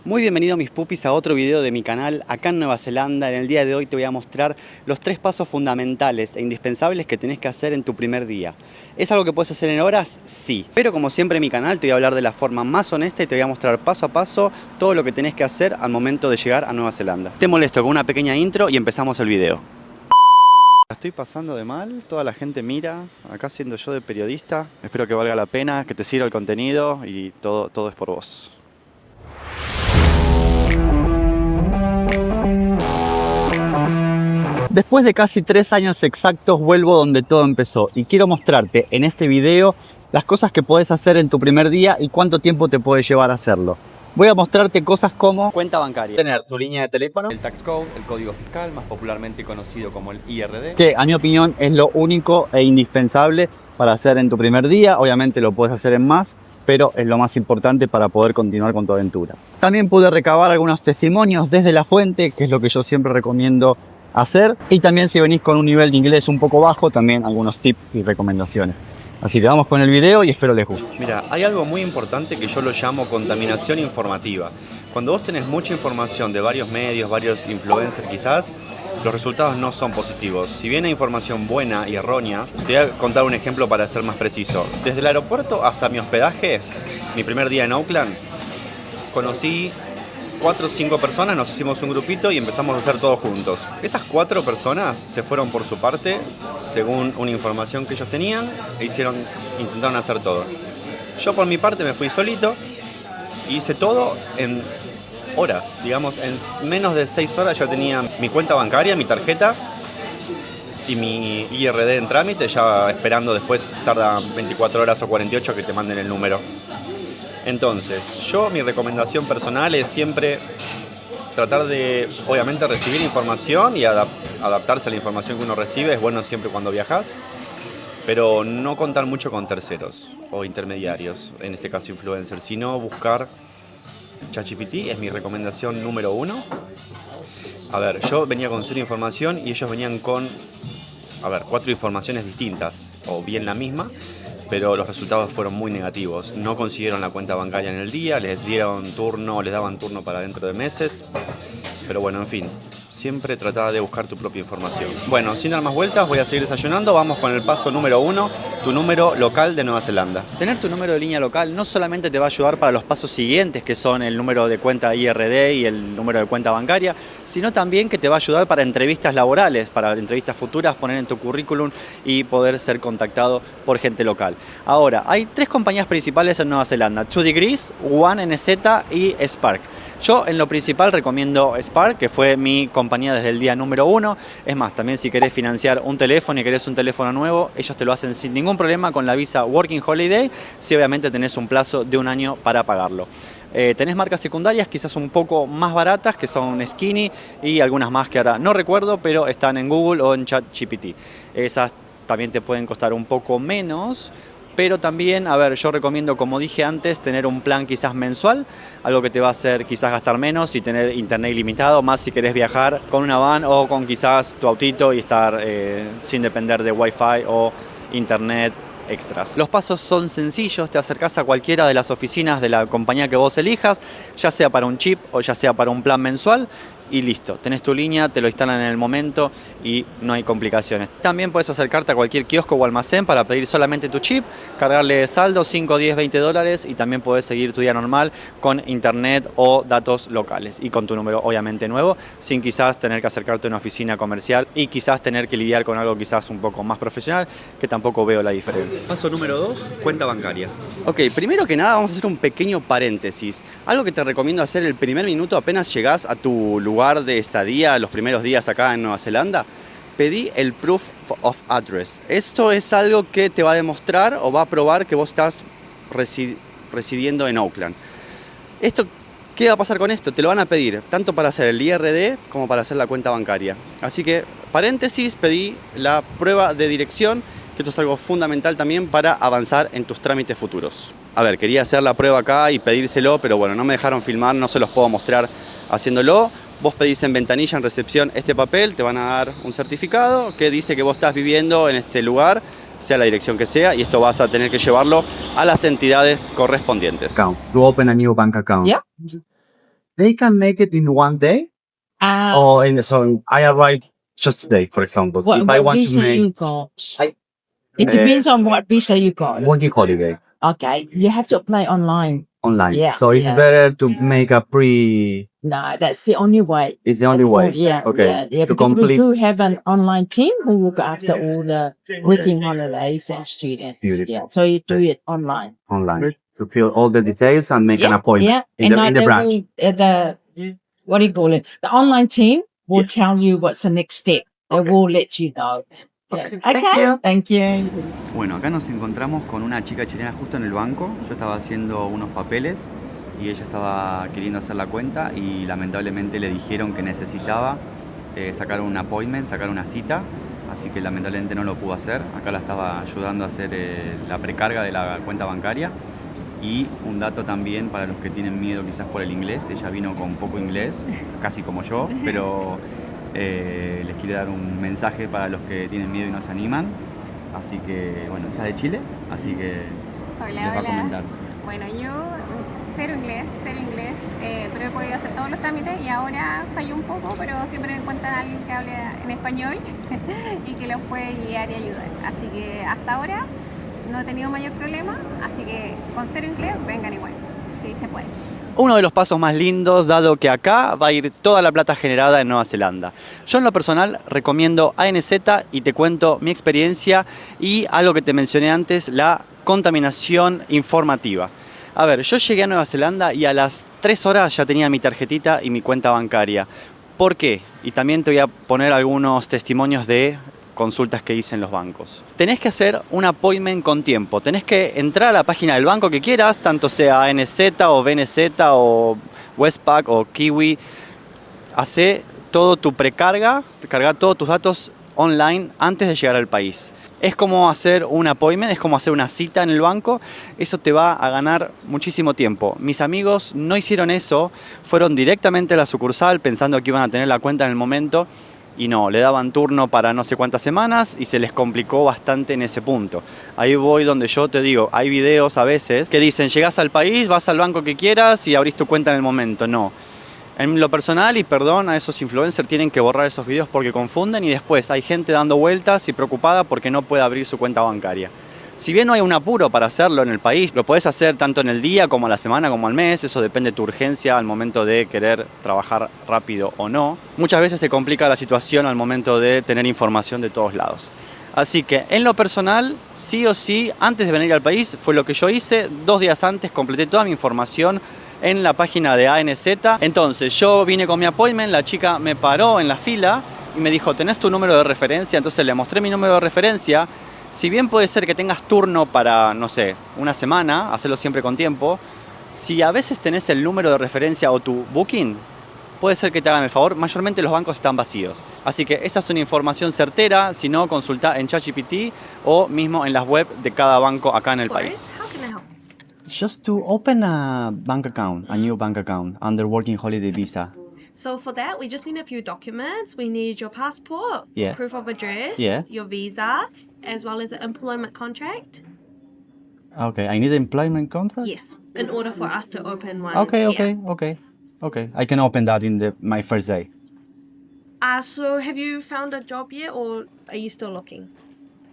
Muy bienvenido mis pupis a otro video de mi canal acá en Nueva Zelanda. En el día de hoy te voy a mostrar los 3 pasos fundamentales e indispensables que tenés que hacer en tu primer día. ¿Es algo que puedes hacer en horas? Sí. Pero como siempre en mi canal te voy a hablar de la forma más honesta y te voy a mostrar paso a paso todo lo que tenés que hacer al momento de llegar a Nueva Zelanda. Te molesto con una pequeña intro y empezamos el video. La estoy pasando de mal, toda la gente mira, acá siendo yo de periodista. Espero que valga la pena, que te sirva el contenido y todo es por vos. Después de casi 3 años exactos vuelvo donde todo empezó y quiero mostrarte en este video las cosas que puedes hacer en tu primer día y cuánto tiempo te puede llevar a hacerlo. Voy a mostrarte cosas como cuenta bancaria, tener tu línea de teléfono, el tax code, el código fiscal, más popularmente conocido como el IRD, que a mi opinión es lo único e indispensable para hacer en tu primer día. Obviamente lo puedes hacer en más, pero es lo más importante para poder continuar con tu aventura. También pude recabar algunos testimonios desde la fuente, que es lo que yo siempre recomiendo hacer, y también si venís con un nivel de inglés un poco bajo, también algunos tips y recomendaciones. Así que vamos con el video y espero les guste. Mira, hay algo muy importante que yo lo llamo contaminación informativa. Cuando vos tenés mucha información de varios medios, varios influencers quizás, los resultados no son positivos. Si bien hay información buena y errónea, te voy a contar un ejemplo para ser más preciso. Desde el aeropuerto hasta mi hospedaje, mi primer día en Auckland, conocí 4 o 5 personas, nos hicimos un grupito y empezamos a hacer todo juntos. Esas 4 personas se fueron por su parte, según una información que ellos tenían, e intentaron hacer todo. Yo por mi parte me fui solito, hice todo en horas, digamos, en menos de 6 horas ya tenía mi cuenta bancaria, mi tarjeta y mi IRD en trámite, ya esperando después, tarda 24 horas o 48 que te manden el número. Entonces, mi recomendación personal es siempre tratar de, obviamente, recibir información y adaptarse a la información que uno recibe. Es bueno siempre cuando viajas, pero no contar mucho con terceros o intermediarios, en este caso influencers, sino buscar ChatGPT, es mi recomendación número 1. A ver, yo venía con 0 información y ellos venían con, 4 informaciones distintas, o bien la misma, pero los resultados fueron muy negativos. No consiguieron la cuenta bancaria en el día, les daban turno para dentro de meses. Pero bueno, en fin, siempre trataba de buscar tu propia información. Bueno, sin dar más vueltas, voy a seguir desayunando. Vamos con el paso número 1, tu número local de Nueva Zelanda. Tener tu número de línea local no solamente te va a ayudar para los pasos siguientes, que son el número de cuenta IRD y el número de cuenta bancaria, sino también que te va a ayudar para entrevistas laborales, para entrevistas futuras, poner en tu currículum y poder ser contactado por gente local. Ahora, hay 3 compañías principales en Nueva Zelanda: 2 Degrees, One NZ y Spark. Yo en lo principal recomiendo Spark, que fue mi compañía desde el día número 1. Es más, también si querés financiar un teléfono y querés un teléfono nuevo, ellos te lo hacen sin ningún problema con la visa Working Holiday, si obviamente tenés un plazo de 1 año para pagarlo. Tenés marcas secundarias quizás un poco más baratas, que son Skinny y algunas más que ahora no recuerdo, pero están en Google o en ChatGPT. Esas también te pueden costar un poco menos. Pero también, yo recomiendo, como dije antes, tener un plan quizás mensual, algo que te va a hacer quizás gastar menos y tener internet ilimitado, más si querés viajar con una van o con quizás tu autito y estar sin depender de Wi-Fi o internet extras. Los pasos son sencillos, te acercás a cualquiera de las oficinas de la compañía que vos elijas, ya sea para un chip o ya sea para un plan mensual, y listo, tenés tu línea, te lo instalan en el momento y no hay complicaciones. También puedes acercarte a cualquier kiosco o almacén para pedir solamente tu chip, cargarle saldo, 5, 10, 20 dólares, y también podés seguir tu día normal con internet o datos locales y con tu número obviamente nuevo, sin quizás tener que acercarte a una oficina comercial y quizás tener que lidiar con algo quizás un poco más profesional, que tampoco veo la diferencia. Paso número 2, cuenta bancaria. Ok, primero que nada vamos a hacer un pequeño paréntesis. Algo que te recomiendo hacer el primer minuto apenas llegás a tu lugar de estadía, los primeros días acá en Nueva Zelanda, pedí el Proof of Address. Esto es algo que te va a demostrar o va a probar que vos estás residiendo en Auckland. ¿Qué va a pasar con esto? Te lo van a pedir tanto para hacer el IRD como para hacer la cuenta bancaria. Así que, paréntesis, pedí la prueba de dirección, que esto es algo fundamental también para avanzar en tus trámites futuros. Quería hacer la prueba acá y pedírselo, pero bueno, no me dejaron filmar, no se los puedo mostrar haciéndolo. Vos pedís en ventanilla, en recepción, este papel, te van a dar un certificado que dice que vos estás viviendo en este lugar, sea la dirección que sea, y esto vas a tener que llevarlo a las entidades correspondientes. Account. To open a new bank account. Yeah. They can make it in one day? Or so I arrived just today, for example. If I what want to visa make you got? It depends on what visa you got. working holiday Okay, you have to apply online. online. Yeah, So it's yeah. better to make a pre. No, that's the only way. It's the only way. Yeah, Okay. yeah. To Because we complete. do have an online team who look after all the working holidays and students. Beautiful. Yeah, so you do it online. Online to fill all the details and make an Yeah, appointment yeah. in the they branch. will, what do you call it? The online team will tell you what's the next step. They will let you know. Yeah. Okay. Thank you. Bueno, acá nos encontramos con una chica chilena justo en el banco. Yo estaba haciendo unos papeles y ella estaba queriendo hacer la cuenta y lamentablemente le dijeron que necesitaba sacar un appointment, sacar una cita, así que lamentablemente no lo pudo hacer. Acá la estaba ayudando a hacer la precarga de la cuenta bancaria. Y un dato también para los que tienen miedo quizás por el inglés, ella vino con poco inglés, casi como yo, pero les quiero dar un mensaje para los que tienen miedo y no se animan. Así que, bueno, ella es de Chile, así que les va a comentar. Bueno, yo cero inglés, pero he podido hacer todos los trámites y ahora fallo un poco, pero siempre encuentran a alguien que hable en español y que los puede guiar y ayudar. Así que hasta ahora no he tenido mayor problema, así que con cero inglés vengan igual, sí se puede. Uno de los pasos más lindos, dado que acá va a ir toda la plata generada en Nueva Zelanda. Yo en lo personal recomiendo ANZ y te cuento mi experiencia y algo que te mencioné antes, la contaminación informativa. A ver, yo llegué a Nueva Zelanda y a las 3 horas ya tenía mi tarjetita y mi cuenta bancaria. ¿Por qué? Y también te voy a poner algunos testimonios de consultas que hice en los bancos. Tenés que hacer un appointment con tiempo. Tenés que entrar a la página del banco que quieras, tanto sea ANZ o BNZ o Westpac o Kiwi. Hacé todo tu precarga, carga todos tus datos online antes de llegar al país. Es como hacer un appointment, es como hacer una cita en el banco. Eso te va a ganar muchísimo tiempo. Mis amigos no hicieron eso, fueron directamente a la sucursal pensando que iban a tener la cuenta en el momento. Y no, le daban turno para no sé cuántas semanas y se les complicó bastante en ese punto. Ahí voy donde yo te digo, hay videos a veces que dicen, llegás al país, vas al banco que quieras y abrís tu cuenta en el momento. No. En lo personal, y perdón a esos influencers, tienen que borrar esos videos porque confunden y después hay gente dando vueltas y preocupada porque no puede abrir su cuenta bancaria. Si bien no hay un apuro para hacerlo en el país, lo podés hacer tanto en el día como a la semana como al mes, eso depende de tu urgencia al momento de querer trabajar rápido o no. Muchas veces se complica la situación al momento de tener información de todos lados. Así que en lo personal, sí o sí, antes de venir al país, fue lo que yo hice. 2 días antes completé toda mi información en la página de ANZ. Entonces yo vine con mi appointment, la chica me paró en la fila y me dijo, ¿tenés tu número de referencia? Entonces le mostré mi número de referencia. Si bien puede ser que tengas turno para, no sé, una semana, hacerlo siempre con tiempo, si a veces tenés el número de referencia o tu booking, puede ser que te hagan el favor. Mayormente los bancos están vacíos. Así que esa es una información certera. Si no, consulta en ChatGPT o mismo en las web de cada banco acá en el país. How can I help? Just to open a bank account, a new bank account under Working Holiday Visa. So for that, we just need a few documents. We need your passport, Yeah. proof of address, Yeah. your visa, as well as an employment contract. Okay, I need an employment contract? Yes, in order for us to open one. Okay, here. okay. I can open that in my first day. So have you found a job yet, or are you still looking?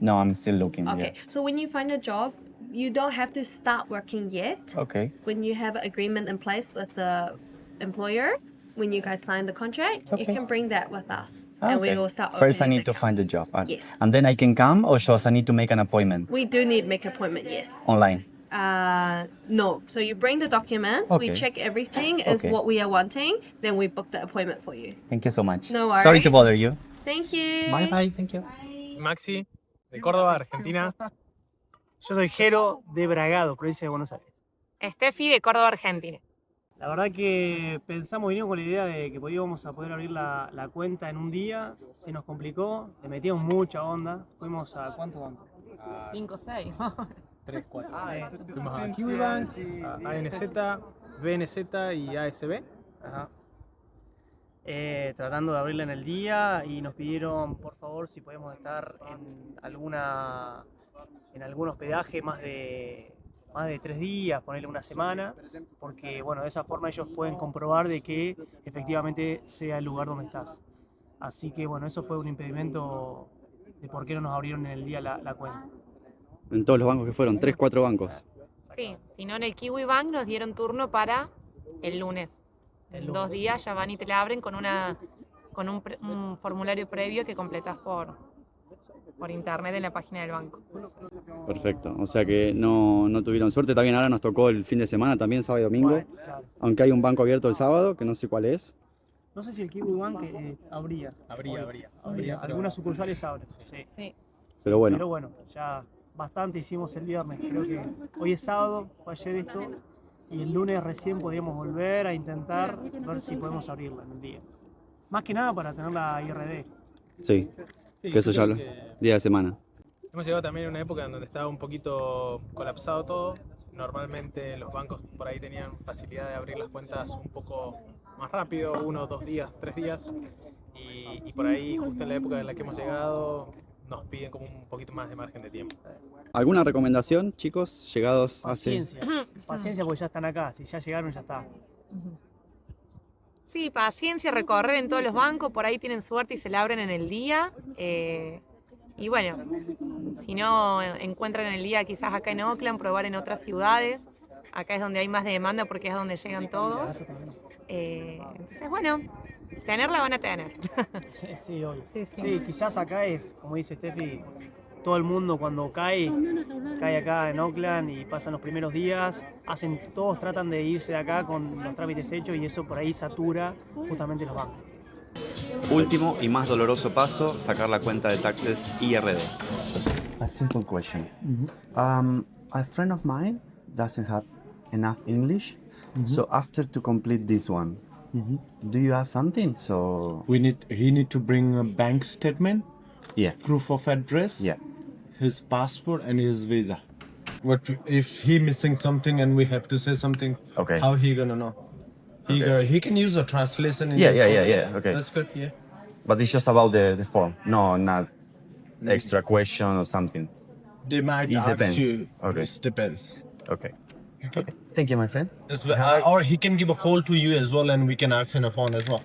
No, I'm still looking. Okay. So when you find a job, you don't have to start working yet. Okay. When you have an agreement in place with the employer, when you guys sign the contract, you Okay. can bring that with us, and we will start. First, I opening need to the find a job. Yes. And then I can come, or just I need to make an appointment We do need make appointment. Yes. online. No. So you bring the documents, Okay. we check everything is Okay. what we are wanting, then we book the appointment for you. Thank you so much. No worries. Sorry to bother you. Thank you. Bye bye, thank you. Maxi, de Córdoba, Argentina. Yo soy Jero de Bragado, provincia de Buenos Aires. Steffi de Córdoba, Argentina. La verdad que pensamos, vinimos con la idea de que podíamos a poder abrir la cuenta en un día. Se nos complicó, le metíamos mucha onda. Fuimos a ¿cuántos bancos? 5 6. 3, 4. Fuimos a KiwiBank, a ANZ, BNZ y ASB. Ajá. Tratando de abrirla en el día y nos pidieron por favor si podemos estar en algún hospedaje más de más de 3 días, ponerle una semana, porque bueno, de esa forma ellos pueden comprobar de que efectivamente sea el lugar donde estás. Así que bueno, eso fue un impedimento de por qué no nos abrieron en el día la cuenta. En todos los bancos que fueron, 3, 4 bancos. Sí, si no en el Kiwi Bank nos dieron turno para el lunes. El En lunes. 2 días ya van y te la abren con un formulario previo que completas por internet en la página del banco. Perfecto, o sea que no tuvieron suerte. También ahora nos tocó el fin de semana, también sábado y domingo. Bueno, claro. Aunque hay un banco abierto el sábado, que no sé cuál es. No sé si el Kiwi Bank habría. Algunas sucursales abren, sí. Sí. Pero bueno, Pero bueno, ya bastante hicimos el viernes. Creo que hoy es sábado, fue ayer esto, y el lunes recién podríamos volver a intentar ver si podemos abrirla en el día. Más que nada para tener la IRD. sí, que eso ya lo... Día de semana. Hemos llegado también a una época en donde estaba un poquito colapsado todo. Normalmente los bancos por ahí tenían facilidad de abrir las cuentas un poco más rápido, 1, 2 días, 3 días. Y por ahí, justo en la época en la que hemos llegado, nos piden como un poquito más de margen de tiempo. ¿Alguna recomendación, chicos, llegados hace...? Paciencia, paciencia porque ya están acá. Si ya llegaron, ya está. Sí, paciencia, recorrer en todos los bancos, por ahí tienen suerte y se la abren en el día. Y bueno, si no encuentran en el día quizás acá en Oakland, probar en otras ciudades. Acá es donde hay más demanda porque es donde llegan todos. Entonces, bueno, tenerla van a tener. Sí, obvio. Sí, sí. Sí, quizás acá es, como dice Steffi, todo el mundo cuando cae acá en Oakland y pasan los primeros días, todos tratan de irse de acá con los trámites hechos y eso por ahí satura justamente los bancos. Último y más doloroso paso, sacar la cuenta de taxes IRD. A simple question. A friend of mine doesn't have enough English, so after to complete this one, do you have something? So He need to bring a bank statement, yeah, proof of address, yeah. his passport and his visa. What if he missing something and we have to say something? Okay. How he gonna know? He can use a translation. In Yeah, his yeah, phone. yeah, yeah. Okay. That's good. Yeah. But it's just about the form. No, not extra question or something. They might It ask depends. you. Okay. It depends. Okay. Okay. Thank you, my friend. Or he can give a call to you as well, and we can ask on the phone as well.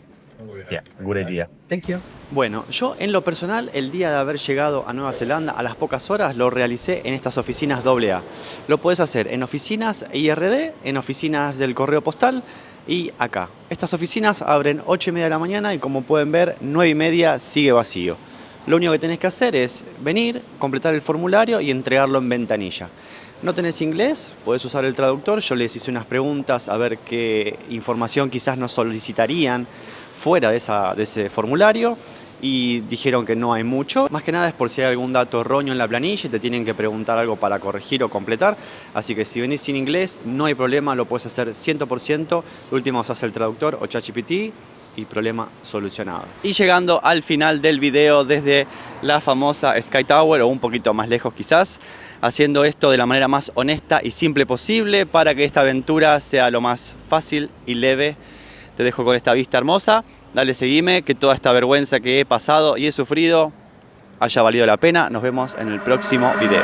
Yeah, good idea. Thank you. Bueno, yo en lo personal, el día de haber llegado a Nueva Zelanda, a las pocas horas, lo realicé en estas oficinas AA. Lo puedes hacer en oficinas IRD, en oficinas del correo postal y acá. Estas oficinas abren 8:30 de la mañana y como pueden ver, 9:30 sigue vacío. Lo único que tenés que hacer es venir, completar el formulario y entregarlo en ventanilla. ¿No tenés inglés? Podés usar el traductor. Yo les hice unas preguntas a ver qué información quizás nos solicitarían fuera de ese formulario y dijeron que no hay mucho. Más que nada es por si hay algún dato erróneo en la planilla y te tienen que preguntar algo para corregir o completar. Así que si venís sin inglés, no hay problema, lo puedes hacer 100%. Lo último usás el traductor o ChatGPT y problema solucionado. Y llegando al final del video desde la famosa Sky Tower o un poquito más lejos quizás, haciendo esto de la manera más honesta y simple posible para que esta aventura sea lo más fácil y leve. Te dejo con esta vista hermosa, dale seguime, que toda esta vergüenza que he pasado y he sufrido haya valido la pena. Nos vemos en el próximo video.